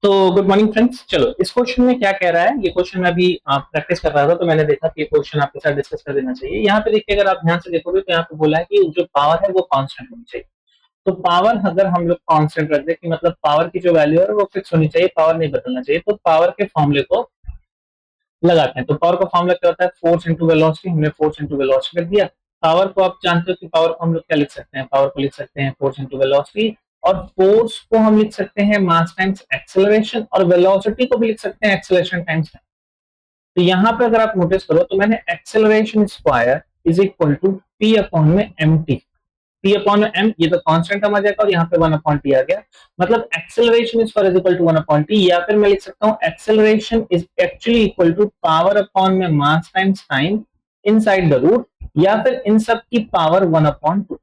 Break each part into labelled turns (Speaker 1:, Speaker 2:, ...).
Speaker 1: तो good morning friends. चलो इस क्वेश्चन में क्या कह रहा है, ये क्वेश्चन मैं अभी प्रैक्टिस कर रहा था तो मैंने देखा कि ये क्वेश्चन आपके साथ डिस्कस कर देना चाहिए। यहाँ पे देखिए, अगर आप ध्यान से देखोगे तो यहाँ पे बोला है कि जो पावर है वो कांस्टेंट होनी चाहिए। तो पावर अगर हम लोग कांस्टेंट रख दे कि मतलब पावर की जो वैल्यू है वो फिक्स होनी चाहिए, पावर नहीं बदलना चाहिए, तो पावर के फॉर्मूले को लगाते हैं। तो पावर का फॉर्मूला क्या होता है, फोर्स इंटू वेलोसिटी। हमने फोर्स इंटू वेलोसिटी कर दिया। पावर को आप जानते हो कि पावर को हम लोग क्या लिख सकते हैं, पावर को लिख सकते हैं फोर्स इंटू वेलोसिटी। और फोर्स को हम लिख सकते हैं मास टाइम्स एक्सेलरेशन, और वेलोसिटी को भी लिख सकते हैं एक्सेलरेशन टाइम्स। तो यहाँ पे अगर आप नोटिस करो तो मैंने acceleration square is equal to P upon में एम टी। पी अपॉन में एम, ये तो कांस्टेंट आ जाएगा और यहाँ पे वन अपॉन टी आ गया। मतलब acceleration square is equal to one upon T, या फिर मैं लिख सकता हूँ acceleration is actually equal to power upon में mass times time inside the root, या फिर इन सब की पावर वन अपॉन टू।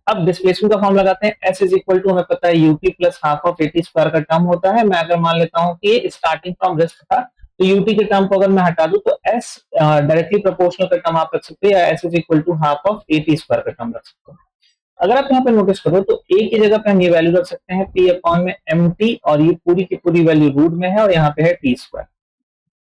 Speaker 1: अब डिस्प्लेसमेंट का फॉर्म लगाते हैं। एस इज इक्वल टू, हमें पता है u t plus half of eighty square का टर्म होता है। मैं अगर मान लेता हूँ कि स्टार्टिंग फ्रॉम रिस्ट था, तो यूटी के टर्म को अगर मैं हटा दूं तो एस डायरेक्टली प्रोपोर्शनल का टर्म आप रख सकते हैं, या S is equal to half of eighty square का टर्म रख सकते हो। अगर आप यहाँ पे नोटिस करो तो ए की जगह पे हम ये वैल्यू रख सकते हैं पी अपॉन में एम टी, और ये पूरी की पूरी वैल्यू रूट में है और यहाँ पे है टी स्क्वायर।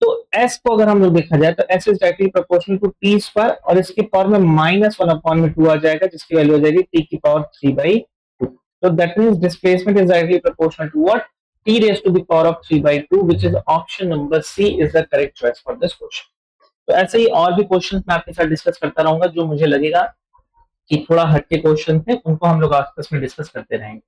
Speaker 1: तो एस को अगर हम लोग देखा जाए तो S is directly proportional to T square, और इसके पावर में माइनस वन अपॉन में टू आ जाएगा, जिसकी वैल्यू हो जाएगी टी की पावर थ्री बाई टू। तो that means displacement is directly proportional to what, T raise to the power of three by two, which is option number C is the correct choice for this question. तो ऐसे ही और भी question मैं आपके साथ discuss करता रहूंगा, जो मुझे लगेगा कि थोड़ा हटके क्वेश्चन थे, उनको हम लोग आपस में डिस्कस करते रहेंगे।